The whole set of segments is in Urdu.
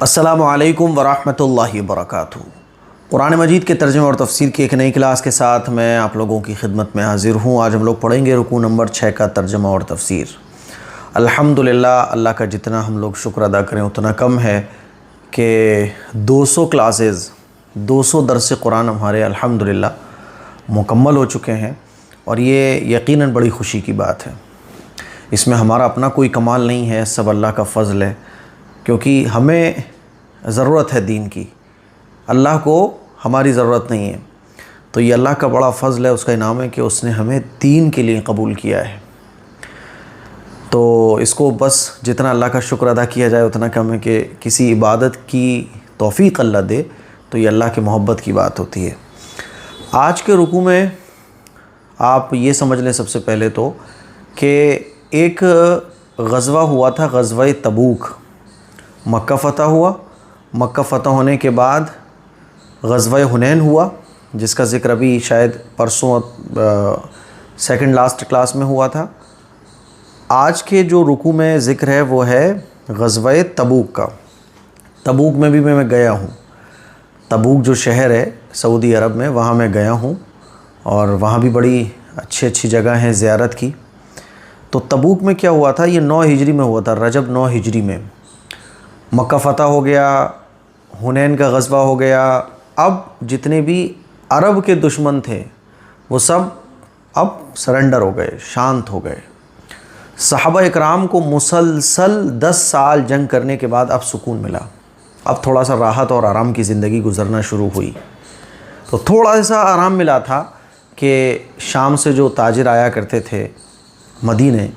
السلام علیکم ورحمۃ اللہ وبرکاتہ۔ قرآن مجید کے ترجمہ اور تفسیر کی ایک نئی کلاس کے ساتھ میں آپ لوگوں کی خدمت میں حاضر ہوں۔ آج ہم لوگ پڑھیں گے رکوع نمبر 6 کا ترجمہ اور تفسیر۔ الحمدللہ، اللہ کا جتنا ہم لوگ شکر ادا کریں اتنا کم ہے کہ 200 کلاسز 200 درس قرآن ہمارے الحمدللہ مکمل ہو چکے ہیں، اور یہ یقیناً بڑی خوشی کی بات ہے۔ اس میں ہمارا اپنا کوئی کمال نہیں ہے، سب اللہ کا فضل ہے، کیونکہ ہمیں ضرورت ہے دین کی، اللہ کو ہماری ضرورت نہیں ہے۔ تو یہ اللہ کا بڑا فضل ہے، اس کا انعام ہے کہ اس نے ہمیں دین کے لیے قبول کیا ہے۔ تو اس کو بس جتنا اللہ کا شکر ادا کیا جائے اتنا کم ہے کہ کسی عبادت کی توفیق اللہ دے تو یہ اللہ کی محبت کی بات ہوتی ہے۔ آج کے رکوع میں آپ یہ سمجھ لیں سب سے پہلے تو کہ ایک غزوہ ہوا تھا، غزوہ تبوک۔ مکہ فتح ہوا، مکہ فتح ہونے کے بعد غزوہ حنین ہوا، جس کا ذکر ابھی شاید پرسوں سیکنڈ لاسٹ کلاس میں ہوا تھا۔ آج کے جو رکوع میں ذکر ہے وہ ہے غزوہ تبوک کا۔ تبوک میں بھی میں گیا ہوں۔ تبوک جو شہر ہے سعودی عرب میں، وہاں میں گیا ہوں، اور وہاں بھی بڑی اچھی جگہ ہیں زیارت کی۔ تو تبوک میں کیا ہوا تھا، یہ 9 ہجری میں ہوا تھا، رجب 9 ہجری میں۔ مکہ فتح ہو گیا، حنین کا غزوہ ہو گیا۔ اب جتنے بھی عرب کے دشمن تھے وہ سب اب سرنڈر ہو گئے، شانت ہو گئے۔ صحابہ اکرام کو مسلسل 10 سال جنگ کرنے کے بعد اب سکون ملا، اب تھوڑا سا راحت اور آرام کی زندگی گزرنا شروع ہوئی۔ تو تھوڑا سا آرام ملا تھا کہ شام سے جو تاجر آیا کرتے تھے مدینے،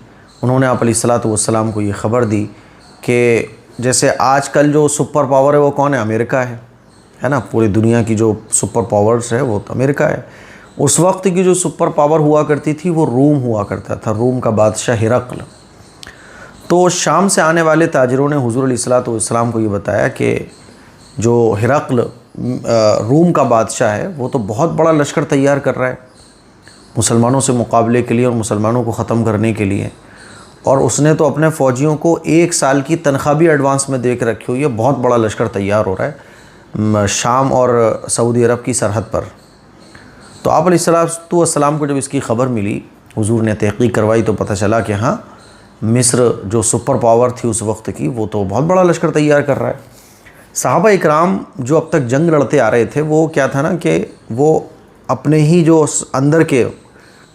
انہوں نے آپ علیہ الصلوۃ والسلام کو یہ خبر دی کہ جیسے آج کل جو سپر پاور ہے وہ کون ہے؟ امریکہ ہے نا۔ پوری دنیا کی جو سپر پاورز ہے وہ تو امریکہ ہے۔ اس وقت کی جو سپر پاور ہوا کرتی تھی وہ روم ہوا کرتا تھا، روم کا بادشاہ ہرقل۔ تو شام سے آنے والے تاجروں نے حضور علیہ الصلوۃ والسلام کو یہ بتایا کہ جو ہرقل روم کا بادشاہ ہے وہ تو بہت بڑا لشکر تیار کر رہا ہے مسلمانوں سے مقابلے کے لیے اور مسلمانوں کو ختم کرنے کے لیے، اور اس نے تو اپنے فوجیوں کو 1 سال کی تنخواہ بھی ایڈوانس میں دے کے رکھی ہوئی ہے۔ بہت بڑا لشکر تیار ہو رہا ہے شام اور سعودی عرب کی سرحد پر۔ تو آپ علیہ الصلوۃ والسلام کو جب اس کی خبر ملی، حضور نے تحقیق کروائی تو پتہ چلا کہ ہاں، مصر جو سپر پاور تھی اس وقت کی وہ تو بہت بڑا لشکر تیار کر رہا ہے۔ صحابہ اکرام جو اب تک جنگ لڑتے آ رہے تھے وہ کیا تھا نا کہ وہ اپنے ہی جو اندر کے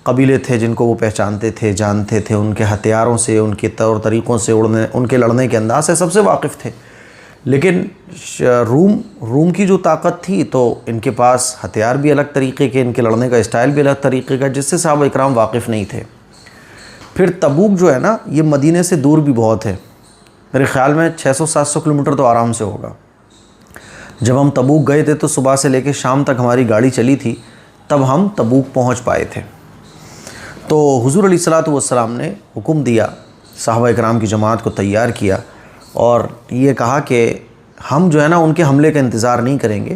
قبیلے تھے جن کو وہ پہچانتے تھے، جانتے تھے، ان کے ہتھیاروں سے، ان کے طور طریقوں سے، ان کے لڑنے کے انداز سے سب سے واقف تھے۔ لیکن روم کی جو طاقت تھی تو ان کے پاس ہتھیار بھی الگ طریقے کے، ان کے لڑنے کا اسٹائل بھی الگ طریقے کا، جس سے صحابہ اکرام واقف نہیں تھے۔ پھر تبوک جو ہے نا، یہ مدینے سے دور بھی بہت ہے، میرے خیال میں 600-700 کلومیٹر تو آرام سے ہوگا۔ جب ہم تبوک گئے تھے تو صبح سے لے کے شام تک ہماری گاڑی چلی تھی، تب ہم تبوک پہنچ پائے تھے۔ تو حضور علیہ الصلوۃ والسلام نے حکم دیا، صحابہ اکرام کی جماعت کو تیار کیا، اور یہ کہا کہ ہم جو ہے نا ان کے حملے کا انتظار نہیں کریں گے،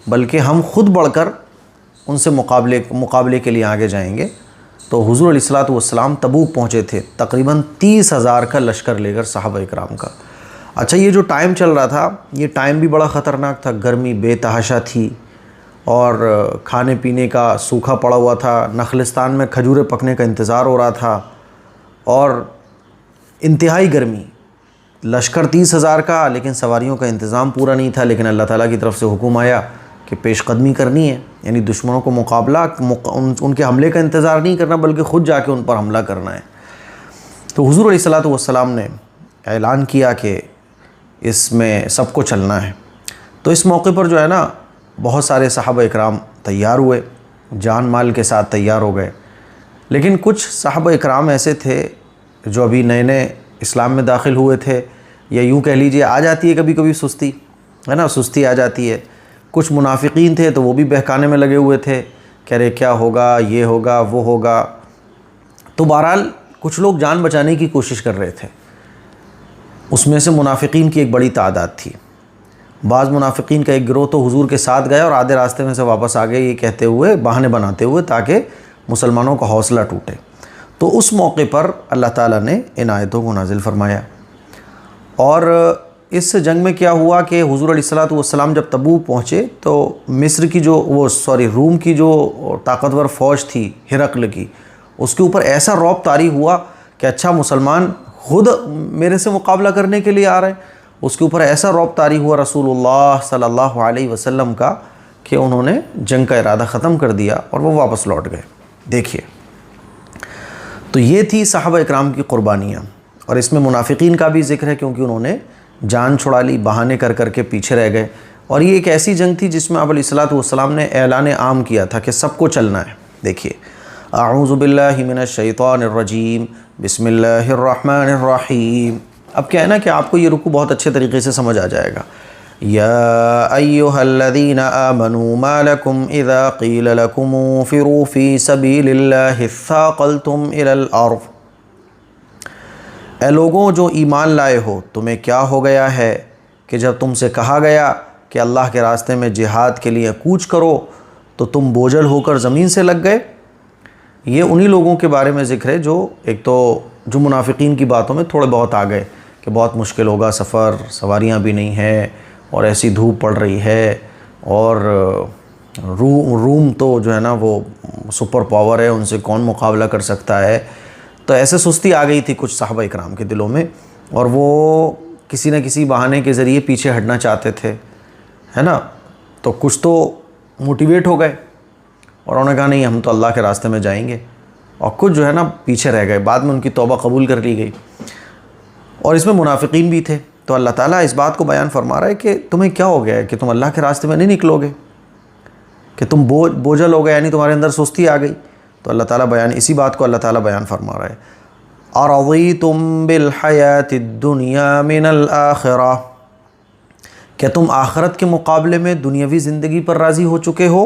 بلکہ ہم خود بڑھ کر ان سے مقابلے کے لیے آگے جائیں گے۔ تو حضور علیہ الصلوۃ والسلام تبوک پہنچے تھے تقریباً 30,000 کا لشکر لے کر صحابہ اکرام کا۔ اچھا، یہ جو ٹائم چل رہا تھا یہ ٹائم بھی بڑا خطرناک تھا، گرمی بے تحاشا تھی، اور کھانے پینے کا سوکھا پڑا ہوا تھا، نخلستان میں کھجوریں پکنے کا انتظار ہو رہا تھا، اور انتہائی گرمی۔ لشکر 30,000 کا، لیکن سواریوں کا انتظام پورا نہیں تھا، لیکن اللہ تعالیٰ کی طرف سے حکم آیا کہ پیش قدمی کرنی ہے، یعنی دشمنوں کو مقابلہ، ان کے حملے کا انتظار نہیں کرنا بلکہ خود جا کے ان پر حملہ کرنا ہے۔ تو حضور علیہ الصلوۃ والسلام نے اعلان کیا کہ اس میں سب کو چلنا ہے۔ تو اس موقع پر جو ہے نا بہت سارے صحابہ اکرام تیار ہوئے، جان مال کے ساتھ تیار ہو گئے۔ لیکن کچھ صحابہ اکرام ایسے تھے جو ابھی نئے نئے اسلام میں داخل ہوئے تھے، یا یوں کہہ لیجئے آ جاتی ہے کبھی کبھی سستی، ہے نا، سستی آ جاتی ہے۔ کچھ منافقین تھے تو وہ بھی بہکانے میں لگے ہوئے تھے، کہہ رہے کیا ہوگا، یہ ہوگا، وہ ہوگا۔ تو بہرحال کچھ لوگ جان بچانے کی کوشش کر رہے تھے، اس میں سے منافقین کی ایک بڑی تعداد تھی۔ بعض منافقین کا ایک گروہ تو حضور کے ساتھ گیا اور آدھے راستے میں سے واپس آ گئے، یہ کہتے ہوئے، بہانے بناتے ہوئے، تاکہ مسلمانوں کا حوصلہ ٹوٹے۔ تو اس موقع پر اللہ تعالیٰ نے ان آیتوں کو نازل فرمایا، اور اس جنگ میں کیا ہوا کہ حضور علیہ الصلوۃ والسلام جب تبوک پہنچے تو مصر کی روم کی جو طاقتور فوج تھی ہرقل کی، اس کے اوپر ایسا رعب طاری ہوا کہ اچھا مسلمان خود میرے سے مقابلہ کرنے کے لیے آ رہے ہیں. اس کے اوپر ایسا رعب طاری ہوا رسول اللہ صلی اللہ علیہ وسلم کا کہ انہوں نے جنگ کا ارادہ ختم کر دیا اور وہ واپس لوٹ گئے. دیکھیے، تو یہ تھی صحابہ اکرام کی قربانیاں. اور اس میں منافقین کا بھی ذکر ہے کیونکہ انہوں نے جان چھڑا لی، بہانے کر کر کے پیچھے رہ گئے. اور یہ ایک ایسی جنگ تھی جس میں آپ علیہ الصلوۃ والسلام نے اعلان عام کیا تھا کہ سب کو چلنا ہے. دیکھیے، اعوذ باللہ من الشیطان الرجیم، بسم اللہ الرحمن الرحیم. اب کیا ہے نا کہ آپ کو یہ رکوع بہت اچھے طریقے سے سمجھ آ جائے گا. یا ایھا الذین آمنوا ما لکم اذا قیل لکم انفروا فی سبیل اللہ اثاقلتم الی الارض. اے لوگوں جو ایمان لائے ہو، تمہیں کیا ہو گیا ہے کہ جب تم سے کہا گیا کہ اللہ کے راستے میں جہاد کے لیے کوچ کرو تو تم بوجھل ہو کر زمین سے لگ گئے. یہ انہی لوگوں کے بارے میں ذکر ہے جو ایک تو جو منافقین کی باتوں میں تھوڑے بہت آ گئے کہ بہت مشکل ہوگا سفر، سواریاں بھی نہیں ہیں اور ایسی دھوپ پڑ رہی ہے، اور روم تو جو ہے نا وہ سپر پاور ہے، ان سے کون مقابلہ کر سکتا ہے. تو ایسے سستی آ گئی تھی کچھ صحابہ اکرام کے دلوں میں، اور وہ کسی نہ کسی بہانے کے ذریعے پیچھے ہٹنا چاہتے تھے، ہے نا. تو کچھ تو موٹیویٹ ہو گئے اور انہوں نے کہا نہیں ہم تو اللہ کے راستے میں جائیں گے، اور کچھ جو ہے نا پیچھے رہ گئے. بعد میں ان کی توبہ قبول کر لی گئی، اور اس میں منافقین بھی تھے. تو اللہ تعالیٰ اس بات کو بیان فرما رہا ہے کہ تمہیں کیا ہو گیا ہے کہ تم اللہ کے راستے میں نہیں نکلو گے، کہ تم بوجھل ہو گئے، یعنی تمہارے اندر سستی آ گئی. تو اللہ تعالیٰ اسی بات کو اللہ تعالیٰ بیان فرما رہا ہے. اَرَضِيتُم بِالْحَيَاةِ الدُّنْيَا مِنَ الْآخِرَةِ، کہ تم آخرت کے مقابلے میں دنیاوی زندگی پر راضی ہو چکے ہو.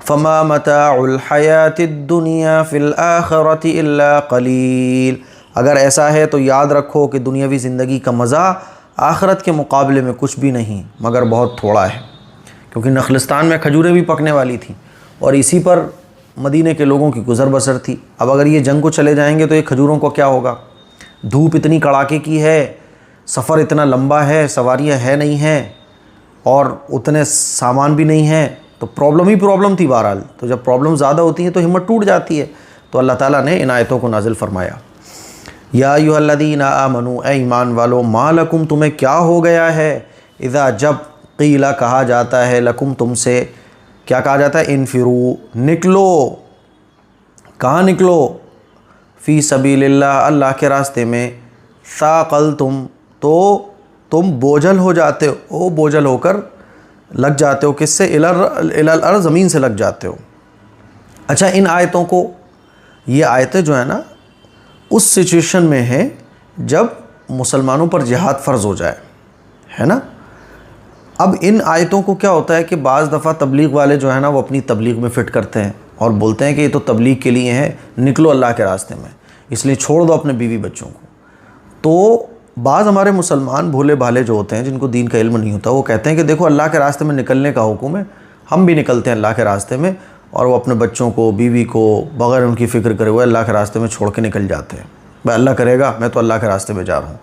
فَمَا مَتَاعُ الْحَيَاةِ الدُّنْيَا فِي الْآخِرَةِ إِلَّا قَلِيلٌ. اگر ایسا ہے تو یاد رکھو کہ دنیاوی زندگی کا مزہ آخرت کے مقابلے میں کچھ بھی نہیں مگر بہت تھوڑا ہے. کیونکہ نخلستان میں کھجوریں بھی پکنے والی تھیں اور اسی پر مدینے کے لوگوں کی گزر بسر تھی. اب اگر یہ جنگ کو چلے جائیں گے تو یہ کھجوروں کو کیا ہوگا؟ دھوپ اتنی کڑاکے کی ہے، سفر اتنا لمبا ہے، سواریاں ہے نہیں ہیں، اور اتنے سامان بھی نہیں ہیں، تو پرابلم ہی پرابلم تھی. بہرحال تو جب پرابلم زیادہ ہوتی ہیں تو ہمت ٹوٹ جاتی ہے. تو اللہ تعالیٰ نے ان آیتوں کو نازل فرمایا. یا ایھا الذین آمنوا، اے ایمان والو، ما لکم تمہیں کیا ہو گیا ہے، اذا جب قیلا کہا جاتا ہے، لکم تم سے کیا کہا جاتا ہے، انفرو نکلو. کہاں نکلو؟ فی سبیل اللہ، اللہ کے راستے میں. ثاقلتم، تو تم بوجھل ہو جاتے ہو، بوجھل ہو کر لگ جاتے ہو. کس سے؟ الی الارض، زمین سے لگ جاتے ہو. اچھا، ان آیتوں کو، یہ آیتیں جو ہیں نا اس سچویشن میں ہیں جب مسلمانوں پر جہاد فرض ہو جائے، ہے نا. اب ان آیتوں کو کیا ہوتا ہے کہ بعض دفعہ تبلیغ والے جو ہیں نا وہ اپنی تبلیغ میں فٹ کرتے ہیں اور بولتے ہیں کہ یہ تو تبلیغ کے لیے ہے، نکلو اللہ کے راستے میں، اس لیے چھوڑ دو اپنے بیوی بچوں کو. تو بعض ہمارے مسلمان بھولے بھالے جو ہوتے ہیں جن کو دین کا علم نہیں ہوتا، وہ کہتے ہیں کہ دیکھو اللہ کے راستے میں نکلنے کا حکم ہے، ہم بھی نکلتے ہیں اللہ کے راستے میں، اور وہ اپنے بچوں کو، بیوی کو بغیر ان کی فکر کرے ہوئے اللہ کے راستے میں چھوڑ کے نکل جاتے ہیں. بھائی اللہ کرے گا، میں تو اللہ کے راستے میں جا رہا ہوں.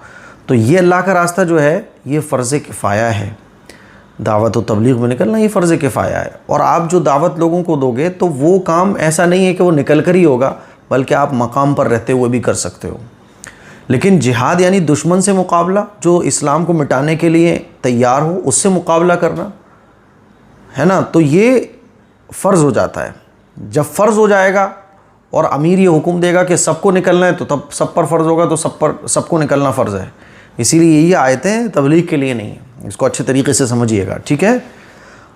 تو یہ اللہ کا راستہ جو ہے یہ فرض کفایہ ہے. دعوت و تبلیغ میں نکلنا یہ فرض کفایہ ہے، اور آپ جو دعوت لوگوں کو دو گے تو وہ کام ایسا نہیں ہے کہ وہ نکل کر ہی ہوگا، بلکہ آپ مقام پر رہتے ہوئے بھی کر سکتے ہو. لیکن جہاد یعنی دشمن سے مقابلہ، جو اسلام کو مٹانے کے لیے تیار ہو، اس سے مقابلہ کرنا، ہے نا. تو یہ فرض ہو جاتا ہے. جب فرض ہو جائے گا اور امیر یہ حکم دے گا کہ سب کو نکلنا ہے تو تب سب پر فرض ہوگا، تو سب کو نکلنا فرض ہے. اسی لیے یہ آیتیں تبلیغ کے لیے نہیں ہیں، اس کو اچھے طریقے سے سمجھیے گا، ٹھیک ہے.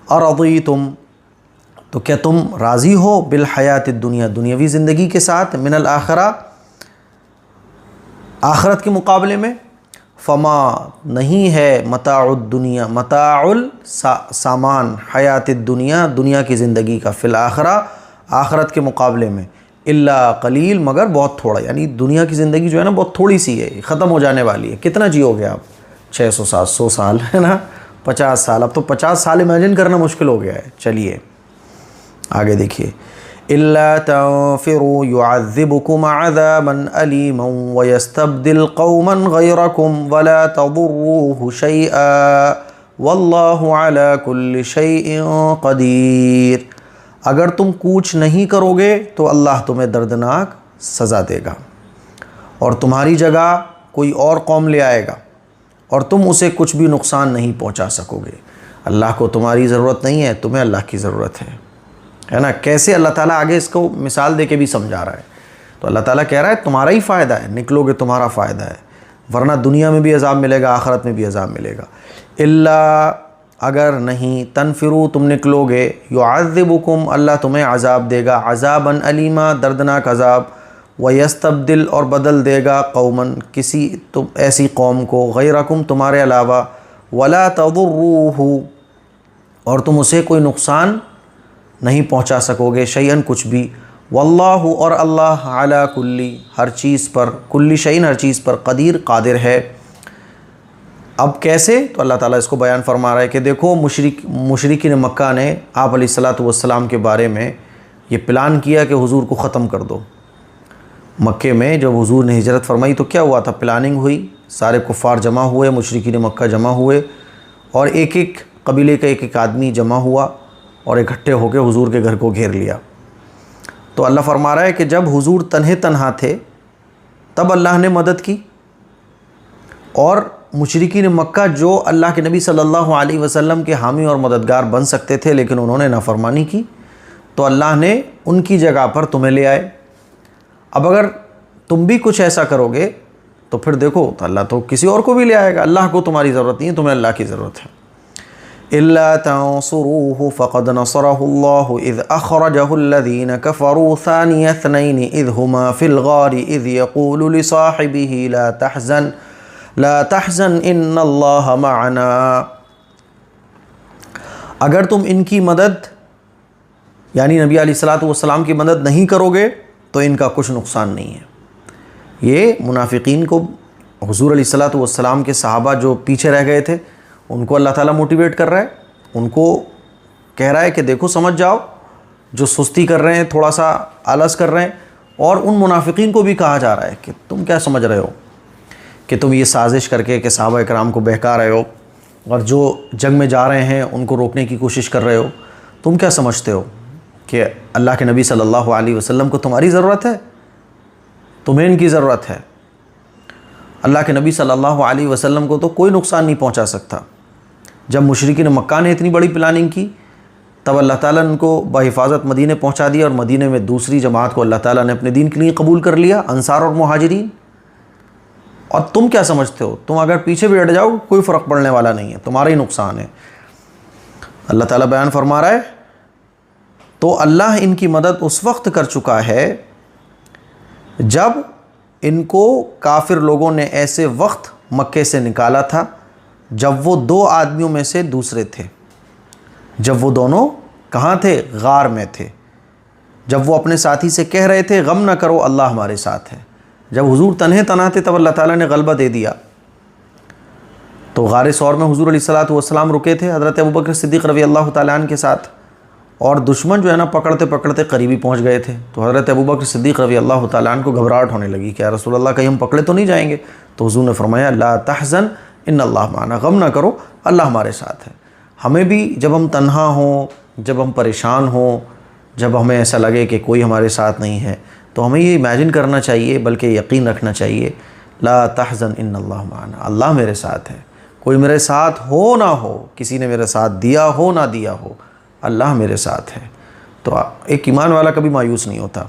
ارضیتم، تو کیا تم راضی ہو بالحیات الدنیا، دنیاوی زندگی کے ساتھ، من الآخرہ، آخرت کے مقابلے میں. فما، نہیں ہے، متاع الدنیا، متاع سامان، حیات الدنیا، دنیا کی زندگی کا، فی الآخرہ، آخرت کے مقابلے میں، الا قلیل، مگر بہت تھوڑا. یعنی دنیا کی زندگی جو ہے نا بہت تھوڑی سی ہے، ختم ہو جانے والی ہے. کتنا جیو گے آپ؟ 600 700 سال، ہے نا، 50 سال. اب تو 50 سال امیجن کرنا مشکل ہو گیا ہے. چلیے آگے دیکھیے. إلا تنفروا يعذبكم عذابا أليما ويستبدل قوما غيركم ولا تضروه شيئا واللہ علی کل شیء قدیر۔ اگر تم کوچ نہیں کرو گے تو اللہ تمہیں دردناک سزا دے گا اور تمہاری جگہ کوئی اور قوم لے آئے گا اور تم اسے کچھ بھی نقصان نہیں پہنچا سکو گے۔ اللہ کو تمہاری ضرورت نہیں ہے، تمہیں اللہ کی ضرورت ہے نا۔ کیسے اللہ تعالیٰ آگے اس کو مثال دے کے بھی سمجھا رہا ہے۔ تو اللہ تعالیٰ کہہ رہا ہے تمہارا ہی فائدہ ہے، نکلو گے تمہارا فائدہ ہے، ورنہ دنیا میں بھی عذاب ملے گا، آخرت میں بھی عذاب ملے گا۔ اللہ اگر نہیں، تنفرو تم نکلو گے، یعذبکم اللہ تمہیں عذاب دے گا، عذاباً علیما دردناک عذاب، ویستبدل اور بدل دے گا قوماً کسی تم ایسی قوم کو، غیرکم تمہارے علاوہ، ولا تضروہ اور تم اسے کوئی نقصان نہیں پہنچا سکو گے، شیئاً کچھ بھی، واللہ اور اللہ علی کلی ہر چیز پر، کلی شیئن ہر چیز پر، قدیر قادر ہے۔ اب کیسے؟ تو اللہ تعالیٰ اس کو بیان فرما رہا ہے کہ دیکھو مشرکین مکہ نے آپ علیہ الصلاۃ والسلام کے بارے میں یہ پلان کیا کہ حضور کو ختم کر دو۔ مکے میں جب حضور نے ہجرت فرمائی تو کیا ہوا تھا؟ پلاننگ ہوئی، سارے کفار جمع ہوئے، مشرکین مکہ جمع ہوئے اور ایک ایک قبیلے کا ایک ایک آدمی جمع ہوا اور اکٹھے ہو کے حضور کے گھر کو گھیر لیا۔ تو اللہ فرما رہا ہے کہ جب حضور تنہا تھے تب اللہ نے مدد کی، اور مشرکین مکہ جو اللہ کے نبی صلی اللہ علیہ وسلم کے حامی اور مددگار بن سکتے تھے لیکن انہوں نے نافرمانی کی، تو اللہ نے ان کی جگہ پر تمہیں لے آئے۔ اب اگر تم بھی کچھ ایسا کرو گے تو پھر دیکھو تو اللہ تو کسی اور کو بھی لے آئے گا۔ اللہ کو تمہاری ضرورت نہیں ہے، تمہیں اللہ کی ضرورت ہے۔ إِلَّا تَنصُرُوهُ فَقَدْ نَصَرَهُ اللَّهُ إِذْ أَخْرَجَهُ الَّذِينَ كَفَرُوا ثَانِيَ اثْنَيْنِ إِذْ هُمَا فِي الْغَارِ إِذْ يَقُولُ لِصَاحِبِهِ لا تحزن ان اللہ معنا۔ اگر تم ان کی مدد یعنی نبی علیہ الصلاۃ والسلام کی مدد نہیں کرو گے تو ان کا کچھ نقصان نہیں ہے۔ یہ منافقین کو حضور علیہ الصلاۃ والسلام کے صحابہ جو پیچھے رہ گئے تھے ان کو اللہ تعالیٰ موٹیویٹ کر رہا ہے، ان کو کہہ رہا ہے کہ دیکھو سمجھ جاؤ، جو سستی کر رہے ہیں، تھوڑا سا آلس کر رہے ہیں، اور ان منافقین کو بھی کہا جا رہا ہے کہ تم کیا سمجھ رہے ہو کہ تم یہ سازش کر کے کہ صحابہ اکرام کو بہکا رہے ہو اور جو جنگ میں جا رہے ہیں ان کو روکنے کی کوشش کر رہے ہو، تم کیا سمجھتے ہو کہ اللہ کے نبی صلی اللہ علیہ وسلم کو تمہاری ضرورت ہے؟ تمہیں ان کی ضرورت ہے۔ اللہ کے نبی صلی اللہ علیہ وسلم کو تو کوئی نقصان نہیں پہنچا سکتا۔ جب مشرکین مکہ نے اتنی بڑی پلاننگ کی تب اللہ تعالیٰ نے ان کو بحفاظت مدینے پہنچا دیا، اور مدینے میں دوسری جماعت کو اللہ تعالیٰ نے اپنے دین کے لیے قبول کر لیا، انصار اور مہاجرین۔ اور تم کیا سمجھتے ہو؟ تم اگر پیچھے بھی ہٹ جاؤ کوئی فرق پڑنے والا نہیں ہے، تمہارا ہی نقصان ہے۔ اللہ تعالیٰ بیان فرما رہا ہے تو اللہ ان کی مدد اس وقت کر چکا ہے جب ان کو کافر لوگوں نے ایسے وقت مکے سے نکالا تھا جب وہ دو آدمیوں میں سے دوسرے تھے، جب وہ دونوں کہاں تھے؟ غار میں تھے۔ جب وہ اپنے ساتھی سے کہہ رہے تھے غم نہ کرو اللہ ہمارے ساتھ ہے، جب حضور تنہا تھے تب اللہ تعالیٰ نے غلبہ دے دیا۔ تو غار ثور میں حضور علیہ الصلاۃ والسلام رکے تھے حضرت ابوبکر صدیق رضی اللہ تعالیٰ عنہ کے ساتھ، اور دشمن جو ہے نا پکڑتے پکڑتے قریبی پہنچ گئے تھے۔ تو حضرت ابوبکر صدیق رضی اللہ تعالیٰ عنہ کو گھبراہٹ ہونے لگی کہ یا رسول اللہ کہیں ہم پکڑے تو نہیں جائیں گے؟ تو حضور نے فرمایا لا تحزن ان اللہ معنا، غم نہ کرو اللہ ہمارے ساتھ ہے۔ ہمیں بھی جب ہم تنہا ہوں، جب ہم پریشان ہوں، جب ہمیں ایسا لگے کہ کوئی ہمارے ساتھ نہیں ہے تو ہمیں یہ امیجن کرنا چاہیے، بلکہ یقین رکھنا چاہیے لا تحزن ان اللہ معنا، اللہ میرے ساتھ ہے۔ کوئی میرے ساتھ ہو نہ ہو، کسی نے میرے ساتھ دیا ہو نہ دیا ہو، اللہ میرے ساتھ ہے۔ تو ایک ایمان والا کبھی مایوس نہیں ہوتا۔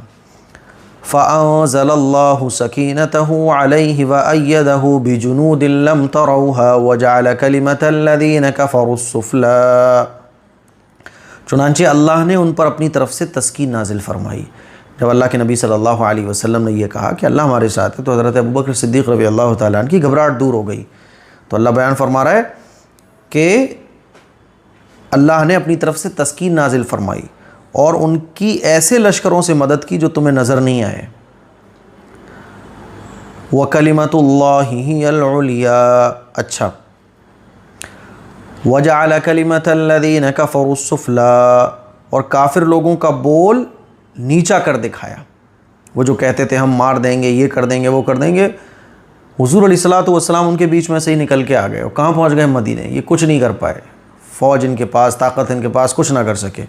فَأَنزَلَ اللَّهُ سَكِينَتَهُ عَلَيْهِ وَأَيَّدَهُ بِجُنُودٍ لَّمْ تَرَوْهَا وَجَعَلَ كَلِمَةَ الَّذِينَ كَفَرُوا السُّفْلَىٰ۔ چنانچہ اللہ نے ان پر اپنی طرف سے تسکین نازل فرمائی۔ جب اللہ کے نبی صلی اللہ علیہ وسلم نے یہ کہا کہ اللہ ہمارے ساتھ ہے تو حضرت ابوبکر صدیق رضی اللہ تعالیٰ عنہ کی گھبراہٹ دور ہو گئی۔ تو اللہ بیان فرما رہا ہے کہ اللہ نے اپنی طرف سے تسکین نازل فرمائی اور ان کی ایسے لشکروں سے مدد کی جو تمہیں نظر نہیں آئے۔ وَكَلِمَةُ اللَّهِ هِيَ الْعُلْيَا، اچھا، وَجَعَلَ كَلِمَةَ الَّذِينَ كَفَرُوا السُّفْلَىٰ، اور کافر لوگوں کا بول نیچا کر دکھایا۔ وہ جو کہتے تھے ہم مار دیں گے، یہ کر دیں گے، وہ کر دیں گے، حضور علیہ الصلوۃ والسلام ان کے بیچ میں سے ہی نکل کے آ گئے اور کہاں پہنچ گئے؟ مدینے۔ یہ کچھ نہیں کر پائے، فوج ان کے پاس، طاقت ان کے پاس کچھ نہ کر سکے۔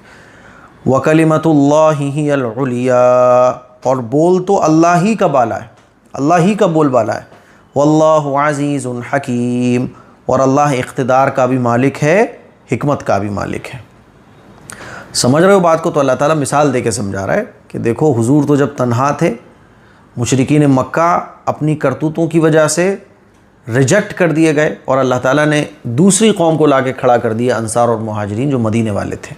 وَكَلِمَةُ اللَّهِ هِيَ الْعُلْيَا، اور بول تو اللہ ہی کا بالا ہے، اللہ ہی کا بول بالا ہے۔ وَاللَّهُ عَزِيزٌ حَكِيمٌ، اور اللہ اقتدار کا بھی مالک ہے، حکمت کا بھی مالک ہے۔ سمجھ رہے ہو بات کو؟ تو اللہ تعالیٰ مثال دے کے سمجھا رہا ہے کہ دیکھو حضور تو جب تنہا تھے، مشرکین مکہ اپنی کرتوتوں کی وجہ سے ریجیکٹ کر دیے گئے، اور اللہ تعالیٰ نے دوسری قوم کو لا کے کھڑا کر دیا، انصار اور مہاجرین جو مدینے والے تھے۔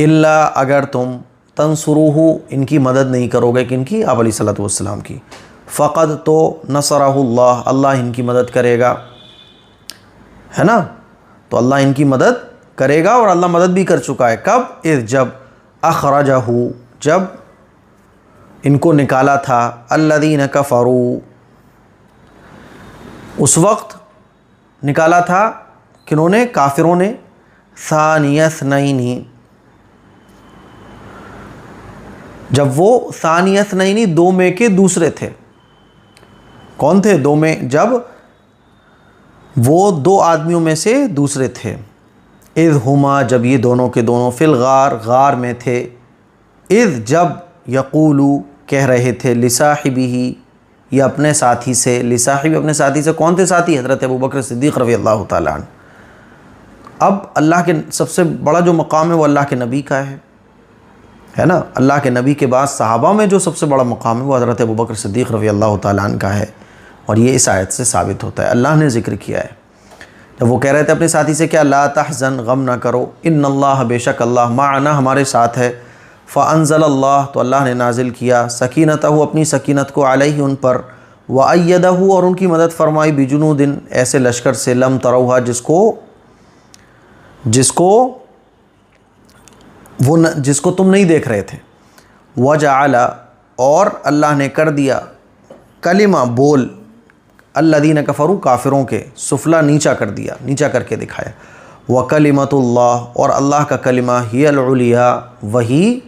اللہ، اگر تم تنصروہ، ان کی مدد نہیں کرو گے، کن کی؟ آپ علیہ الصلوۃ والسلام کی۔ فقد، تو نصرہ اللہ، اللہ ان کی مدد کرے گا، ہے نا؟ تو اللہ ان کی مدد کرے گا، اور اللہ مدد بھی کر چکا ہے۔ کب؟ اذ، جب، اخرجہ، جب ان کو نکالا تھا، الذین کفروا، اس وقت نکالا تھا کنہوں نے؟ کافروں نے۔ ثانی اثنین، جب وہ ثانی اثنین، دو میں کے دوسرے تھے۔ کون تھے؟ دو میں، جب وہ دو آدمیوں میں سے دوسرے تھے۔ اذ ہما، جب یہ دونوں کے دونوں، فی الغار، غار میں تھے۔ اذ، جب، یقولو، کہہ رہے تھے، لصاحبہ، یہ اپنے ساتھی سے، لصاحب، اپنے ساتھی سے۔ کون تھے ساتھی؟ حضرت ابوبکر صدیق رضی اللہ تعالیٰ عنہ۔ اب اللہ کے سب سے بڑا جو مقام ہے وہ اللہ کے نبی کا ہے نا؟ اللہ کے نبی کے بعد صحابہ میں جو سب سے بڑا مقام ہے وہ حضرت ابوبکر صدیق رضی اللہ تعالیٰ عنہ کا ہے، اور یہ اس آیت سے ثابت ہوتا ہے۔ اللہ نے ذکر کیا ہے جب وہ کہہ رہے تھے اپنے ساتھی سے، کیا؟ لا تحزن، غم نہ کرو، ان اللہ، بے شک اللہ، معنا، ہمارے ساتھ ہے۔ فانزل اللہ، تو اللہ نے نازل کیا، سکینتہ، اپنی سکینت کو، علیہ، ان پر، وایدہ، اور ان کی مدد فرمائی، بجنود، ایسے لشکر سے، لم تروہا، جس کو تم نہیں دیکھ رہے تھے۔ وجعل، اور اللہ نے کر دیا، کلمہ، بول، الذین کفروا، کافروں کے، سفلا، نیچا کر دیا، نیچا کر کے دکھایا۔ وکلمۃ اللہ، اور اللہ کا کلمہ، ہی العلیٰ، وہی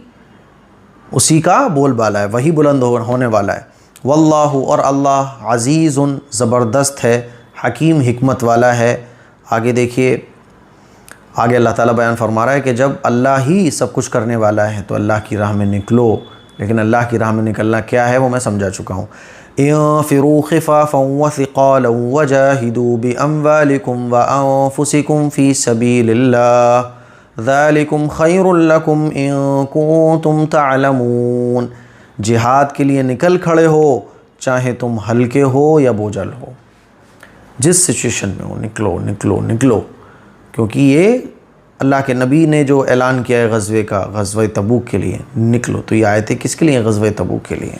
اسی کا بول بالا ہے، وہی بلند ہونے والا ہے۔ واللہ، اور اللہ، عزیز، زبردست ہے، حکیم، حکمت والا ہے۔ آگے دیکھیے، آگے اللہ تعالیٰ بیان فرما رہا ہے کہ جب اللہ ہی سب کچھ کرنے والا ہے تو اللہ کی راہ میں نکلو، لیکن اللہ کی راہ میں نکلنا کیا ہے وہ میں سمجھا چکا ہوں۔ انفروا خفافا وثقالا وجاہدوا باموالکم وانفسکم فی سبیل اللہ ذالکم خیر لکم ان کنتم تعلمون، جہاد کے لیے نکل کھڑے ہو، چاہے تم ہلکے ہو یا بوجھل ہو، جس سچویشن میں ہو، نکلو نکلو نکلو، کیونکہ یہ اللہ کے نبی نے جو اعلان کیا ہے غزوے کا، غزوہ تبوک کے لیے نکلو، تو یہ آیتیں کس کے لیے؟ غزوہ تبوک کے لیے۔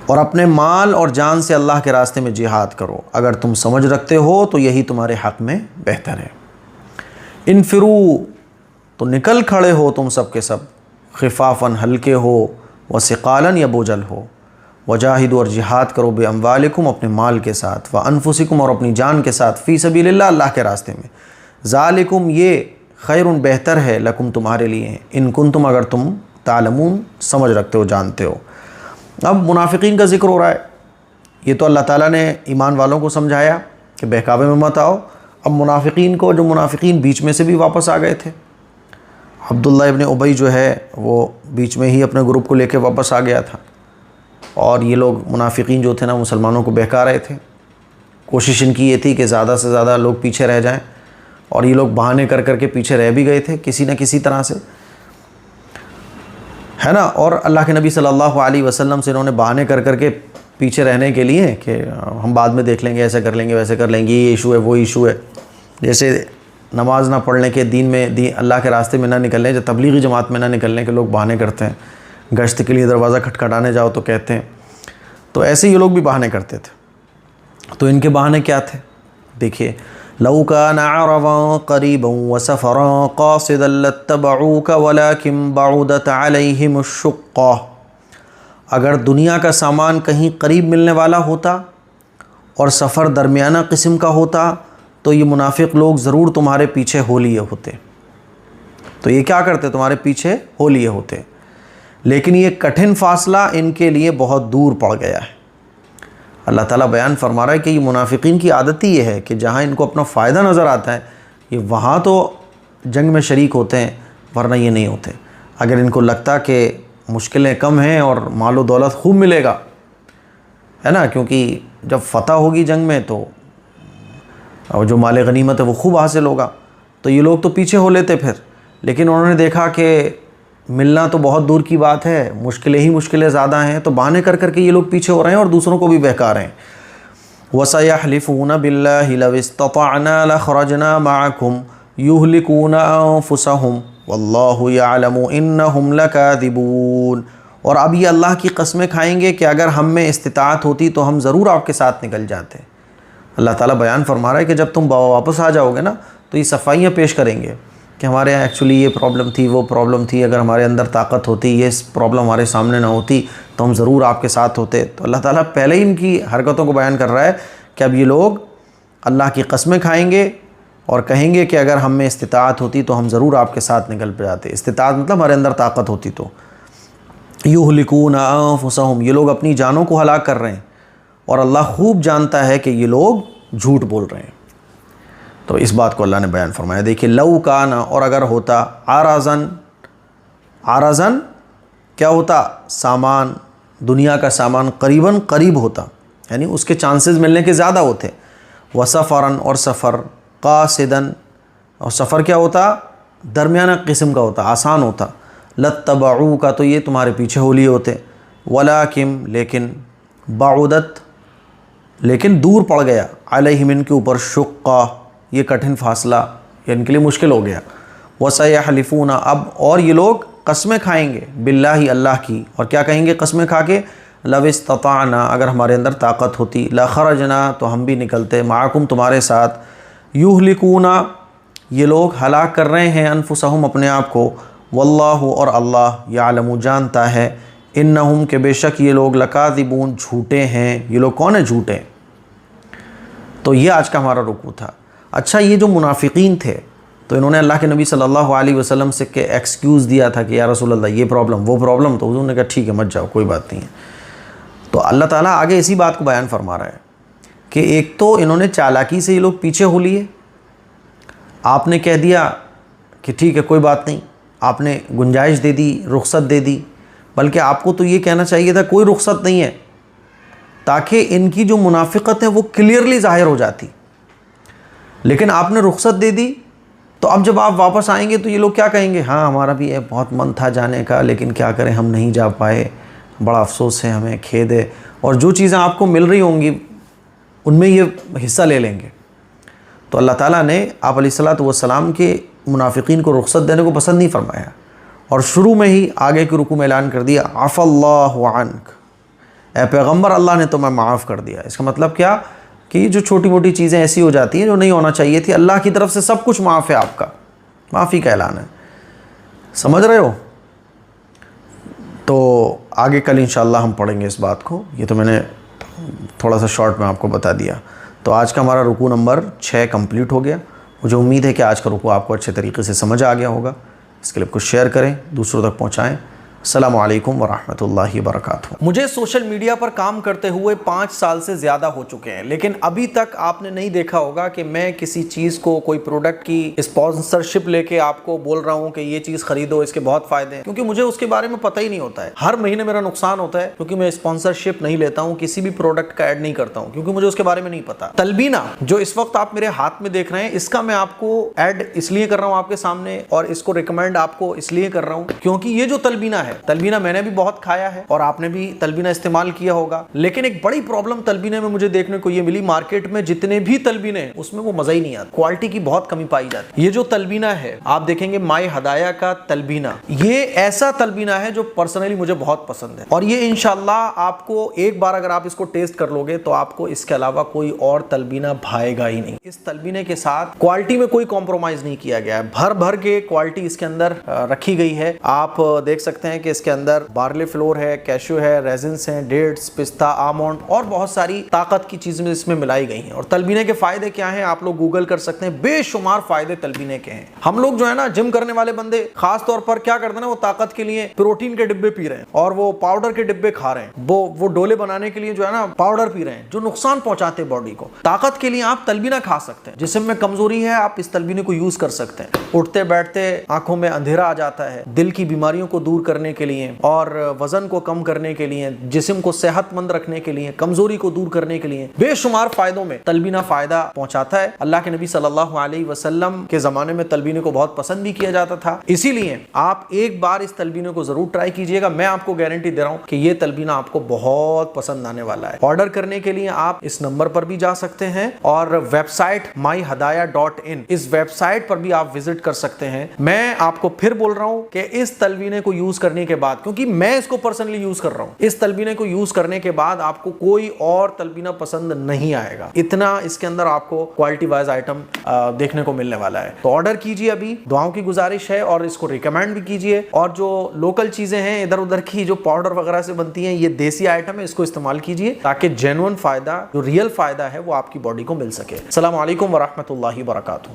اور اپنے مال اور جان سے اللہ کے راستے میں جہاد کرو، اگر تم سمجھ رکھتے ہو تو یہی تمہارے حق میں بہتر ہے۔ انفرو، تو نکل کھڑے ہو تم سب کے سب، خفافاً، ہلکے ہو، وثقالاً، یا بوجھل ہو، وجاہدوا، اور جہاد کرو، باموالکم، اپنے مال کے ساتھ، وانفسکم، اور اپنی جان کے ساتھ، فی سبیل اللہ، اللہ کے راستے میں، ذالکم، یہ، خیر، بہتر ہے، لکم، تمہارے لیے، ان کنتم، اگر تم، تعلمون، سمجھ رکھتے ہو، جانتے ہو۔ اب منافقین کا ذکر ہو رہا ہے، یہ تو اللہ تعالیٰ نے ایمان والوں کو سمجھایا کہ بہکاوے میں مت آؤ۔ اب منافقین کو، جو منافقین بیچ میں سے بھی واپس آ گئے تھے، عبداللہ ابن ابی جو ہے وہ بیچ میں ہی اپنے گروپ کو لے کے واپس آ گیا تھا، اور یہ لوگ منافقین جو تھے نا مسلمانوں کو بہکا رہے تھے۔ کوشش ان کی یہ تھی کہ زیادہ سے زیادہ لوگ پیچھے رہ جائیں، اور یہ لوگ بہانے کر کر کے پیچھے رہ بھی گئے تھے کسی نہ کسی طرح سے، ہے نا۔ اور اللہ کے نبی صلی اللہ علیہ وسلم سے انہوں نے بہانے کر کر کے پیچھے رہنے کے لیے کہ ہم بعد میں دیکھ لیں گے، ایسے کر لیں گے، ویسے کر لیں گے، یہ ایشو ہے، وہ ایشو ہے، جیسے نماز نہ پڑھنے کے، دین میں، اللہ کے راستے میں نہ نکلنے، جو تبلیغی جماعت میں نہ نکلنے کے لوگ بہانے کرتے ہیں، گشت کے لیے دروازہ کھٹکھٹانے جاؤ تو کہتے ہیں، تو ایسے یہ لوگ بھی بہانے کرتے تھے۔ تو ان کے بہانے کیا تھے؟ دیکھیے، لو كان عرضا قريبا وسفرا قاصدا لاتبعوك ولكن بعدت عليهم الشقة، اگر دنیا کا سامان کہیں قریب ملنے والا ہوتا اور سفر درمیانہ قسم کا ہوتا تو یہ منافق لوگ ضرور تمہارے پیچھے ہو لیے ہوتے، تو یہ کیا کرتے؟ تمہارے پیچھے ہو لیے ہوتے۔ لیکن یہ کٹھن فاصلہ ان کے لیے بہت دور پڑ گیا ہے۔ اللہ تعالیٰ بیان فرما رہا ہے کہ یہ منافقین کی عادت ہی یہ ہے کہ جہاں ان کو اپنا فائدہ نظر آتا ہے یہ وہاں تو جنگ میں شریک ہوتے ہیں، ورنہ یہ نہیں ہوتے۔ اگر ان کو لگتا کہ مشکلیں کم ہیں اور مال و دولت خوب ملے گا، ہے نا، کیونکہ جب فتح ہوگی جنگ میں تو اور جو مال غنیمت ہے وہ خوب حاصل ہوگا، تو یہ لوگ تو پیچھے ہو لیتے پھر۔ لیکن انہوں نے دیکھا کہ ملنا تو بہت دور کی بات ہے، مشکلیں ہی مشکلیں زیادہ ہیں، تو بہانے کر کر کے یہ لوگ پیچھے ہو رہے ہیں اور دوسروں کو بھی بہکا رہے ہیں۔ وَسَيَحْلِفُونَ بِاللَّهِ لَوِ اسْتَطَعْنَا لَخَرَجْنَا مَعَكُمْ يُهْلِكُونَ أَنفُسَهُمْ وَاللَّهُ يَعْلَمُ إِنَّهُمْ لَكَاذِبُونَ، اور اب یہ اللہ کی قسمیں کھائیں گے کہ اگر ہم میں استطاعت ہوتی تو ہم ضرور آپ کے ساتھ نکل جاتے۔ اللہ تعالیٰ بیان فرما رہا ہے کہ جب تم واپس آ جاؤ گے نا تو یہ صفائیاں پیش کریں گے کہ ہمارے یہاں ایکچولی یہ پرابلم تھی، وہ پرابلم تھی، اگر ہمارے اندر طاقت ہوتی، یہ پرابلم ہمارے سامنے نہ ہوتی تو ہم ضرور آپ کے ساتھ ہوتے۔ تو اللہ تعالیٰ پہلے ہی ان کی حرکتوں کو بیان کر رہا ہے کہ اب یہ لوگ اللہ کی قسمیں کھائیں گے اور کہیں گے کہ اگر ہم میں استطاعت ہوتی تو ہم ضرور آپ کے ساتھ نکل پہ جاتے۔ استطاعت مطلب ہمارے اندر طاقت ہوتی تو۔ یہلکون انفسہم، یہ لوگ اپنی جانوں کو ہلاک کر رہے ہیں اور اللہ خوب جانتا ہے کہ یہ لوگ جھوٹ بول رہے ہیں۔ تو اس بات کو اللہ نے بیان فرمایا۔ دیکھیے لو کانا، اور اگر ہوتا عارضن، عارضن کیا ہوتا؟ سامان، دنیا کا سامان، قریباً قریب ہوتا، یعنی اس کے چانسز ملنے کے زیادہ ہوتے۔ وسفراً، اور سفر، قاصداً، اور سفر کیا ہوتا؟ درمیانہ قسم کا ہوتا، آسان ہوتا۔ لتبعوک، تو یہ تمہارے پیچھے ہو لیے ہوتے۔ ولیکن، لیکن، بعدت، لیکن دور پڑ گیا، علیہم، ان کے اوپر، شقہ، یہ کٹھن فاصلہ، یہ ان کے لیے مشکل ہو گیا۔ وَسَيَحْلِفُونَ، اب اور یہ لوگ قسمیں کھائیں گے، باللہ، اللہ کی، اور کیا کہیں گے قسمیں کھا کے؟ لَوِ اسْتَطَعْنَا، اگر ہمارے اندر طاقت ہوتی، لَخَرَجْنَا، تو ہم بھی نکلتے، مَعَكُمْ، تمہارے ساتھ۔ يُهْلِكُونَ، یہ لوگ ہلاک کر رہے ہیں، انفسہم، اپنے آپ کو، واللہ، اور اللہ، یعلم، جانتا ہے، انہم، کہ بے شک یہ لوگ، لکاذبون، جھوٹے ہیں۔ یہ لوگ کون ہیں؟ جھوٹے۔ تو یہ آج کا ہمارا رکوع تھا۔ اچھا، یہ جو منافقین تھے تو انہوں نے اللہ کے نبی صلی اللہ علیہ وسلم سے کہ ایکسکیوز دیا تھا کہ یا رسول اللہ یہ پرابلم، وہ پرابلم، تو انہوں نے کہا ٹھیک ہے مت جاؤ، کوئی بات نہیں ہے۔ تو اللہ تعالیٰ آگے اسی بات کو بیان فرما رہا ہے کہ ایک تو انہوں نے چالاکی سے یہ لوگ پیچھے ہو لیے، آپ نے کہہ دیا کہ ٹھیک ہے کوئی بات نہیں، آپ نے گنجائش دے دی، رخصت دے دی، بلکہ آپ کو تو یہ کہنا چاہیے تھا کوئی رخصت نہیں ہے، تاکہ ان کی جو منافقت ہے وہ کلیئرلی ظاہر ہو جاتی۔ لیکن آپ نے رخصت دے دی، تو اب جب آپ واپس آئیں گے تو یہ لوگ کیا کہیں گے؟ ہاں ہمارا بھی بہت من تھا جانے کا، لیکن کیا کریں ہم نہیں جا پائے، بڑا افسوس ہے، ہمیں کھید ہے، اور جو چیزیں آپ کو مل رہی ہوں گی ان میں یہ حصہ لے لیں گے۔ تو اللہ تعالیٰ نے آپ علیہ الصلوۃ والسلام کے منافقین کو رخصت دینے کو پسند نہیں فرمایا، اور شروع میں ہی آگے کے رکوع میں اعلان کر دیا، عفا اللہ عنک، اے پیغمبر اللہ نے تمہیں معاف کر دیا۔ اس کا مطلب کیا کہ یہ جو چھوٹی موٹی چیزیں ایسی ہو جاتی ہیں جو نہیں ہونا چاہیے تھی، اللہ کی طرف سے سب کچھ معاف ہے، آپ کا معافی کا اعلان ہے، سمجھ رہے ہو؟ تو آگے کل انشاءاللہ ہم پڑھیں گے اس بات کو، یہ تو میں نے تھوڑا سا شارٹ میں آپ کو بتا دیا۔ تو آج کا ہمارا رکوع نمبر 6 کمپلیٹ ہو گیا۔ مجھے امید ہے کہ آج کا رکوع آپ کو اچھے طریقے سے سمجھ آ گیا ہوگا۔ اس کلپ کو شیئر کریں، دوسروں تک پہنچائیں۔ السلام علیکم ورحمۃ اللہ وبرکاتہ۔ مجھے سوشل میڈیا پر کام کرتے ہوئے 5 سال سے زیادہ ہو چکے ہیں، لیکن ابھی تک آپ نے نہیں دیکھا ہوگا کہ میں کسی چیز کو، کوئی پروڈکٹ کی اسپانسرشپ لے کے آپ کو بول رہا ہوں کہ یہ چیز خریدو، اس کے بہت فائدے ہیں، کیونکہ مجھے اس کے بارے میں پتہ ہی نہیں ہوتا ہے۔ ہر مہینے میرا نقصان ہوتا ہے کیونکہ میں اسپانسرشپ نہیں لیتا ہوں، کسی بھی پروڈکٹ کا ایڈ نہیں کرتا ہوں، کیونکہ مجھے اس کے بارے میں نہیں پتا۔ تلبینہ جو اس وقت آپ میرے ہاتھ میں دیکھ رہے ہیں، اس کا میں آپ کو ایڈ اس لیے کر رہا ہوں آپ کے سامنے، اور اس کو ریکمینڈ آپ کو اس لیے کر رہا ہوں کیونکہ یہ جو تلبینہ ہے، تلبینہ میں نے بھی بہت کھایا ہے اور آپ نے بھی تلبینہ استعمال کیا ہوگا، لیکن ایک بڑی پرابلم تلبینے میں مجھے دیکھنے کو یہ ملی، مارکیٹ میں جتنے بھی تلبینے ہیں اس میں وہ مزہ ہی نہیں آتا، کوالٹی کی بہت کمی پائی جاتی ہے۔ یہ جو تلبینہ ہے آپ دیکھیں گے، مائی ہدایہ کا تلبینہ، یہ ایسا تلبینہ ہے جو پرسنلی مجھے بہت پسند ہے، اور یہ انشاءاللہ آپ کو ایک بار اگر آپ اس کو ٹیسٹ کر لو گے تو آپ کو اس کے علاوہ کوئی اور تلبینہ بھائے گا ہی نہیں۔ اس تلبینے کے ساتھ کوالٹی میں کوئی کمپرومائز نہیں کیا گیا ہے، بھر بھر کے کوالٹی اس کے اندر رکھی گئی ہے۔ آپ دیکھ سکتے ہیں کہ کہ اس کے اندر بارلے فلور ہے، کیشو ہے، ریزنس ہیں، ڈیٹس، پستہ، آلمنڈ اور بہت ساری طاقت کی چیزیں اس میں ملائی گئی ہیں۔ اور تلبینے کے فائدے کیا ہیں آپ لوگ گوگل کر سکتے ہیں، بے شمار فائدے تلبینے کے ہیں۔ ہم لوگ جو ہے نا جم کرنے والے بندے خاص طور پر کیا کرتے ہیں نا، وہ طاقت کے لیے پروٹین کے ڈبے پی رہے ہیں اور وہ پاؤڈر کے ڈبے کھا رہے ہیں، وہ ڈولے بنانے کے لیے جو ہے نا پاؤڈر پی رہے ہیں جو نقصان پہنچاتے باڈی کو۔ طاقت کے لیے آپ تلبینہ کھا سکتے ہیں، جسم میں کمزوری ہے آپ اس تلبینے کو یوز کر سکتے ہیں۔ اٹھتے بیٹھتے آنکھوں میں اندھیرا آ جاتا ہے، دل کی بیماریوں کو دور کرنے کے لیے اور وزن کو کم کرنے کے لیے، جسم کو صحت مند رکھنے کے لیے، کمزوری کو دور کرنے کے لیے بے شمار فائدوں میں تلبینہ فائدہ پہنچاتا ہے۔ اللہ کے نبی صلی اللہ علیہ وسلم کے زمانے میں تلبینے کو بہت پسند بھی کیا جاتا تھا، اسی لیے آپ ایک بار اس تلبینے کو ضرور ٹرائی کیجئے گا۔ میں آپ کو گارنٹی دے رہا ہوں کہ یہ تلبینہ آپ کو بہت پسند آنے والا ہے۔ آرڈر کرنے کے لیے آپ اس نمبر پر بھی جا سکتے ہیں اور ویب سائٹ myhadaya.in اس ویب سائٹ پر بھی آپ وزٹ کر سکتے ہیں۔ میں آپ کو پھر بول رہا ہوں کہ اس تلبینے کو یوز کرنے کے بعد، کیونکہ میں اس کو پرسنلی یوز کر رہا ہوں، اس تلبینے کو یوز کرنے کے بعد آپ کو کوئی اور تلبینہ پسند نہیں آئے گا، اتنا اس کے اندر آپ کو کوالٹی وائز آئٹم دیکھنے کو ملنے والا ہے۔ تو آرڈر کیجئے ابھی، دعاؤں کی گزارش ہے، اور اس کو ریکمینڈ بھی کیجئے۔ اور جو لوکل چیزیں ہیں ادھر ادھر کی جو پاؤڈر وغیرہ سے بنتی ہیں، یہ دیسی آئٹم ہے، اس کو استعمال کیجئے تاکہ جینوئن فائدہ، جو ریئل فائدہ ہے وہ آپ کی باڈی کو مل سکے۔ السلام علیکم ورحمۃ اللہ وبرکاتہ۔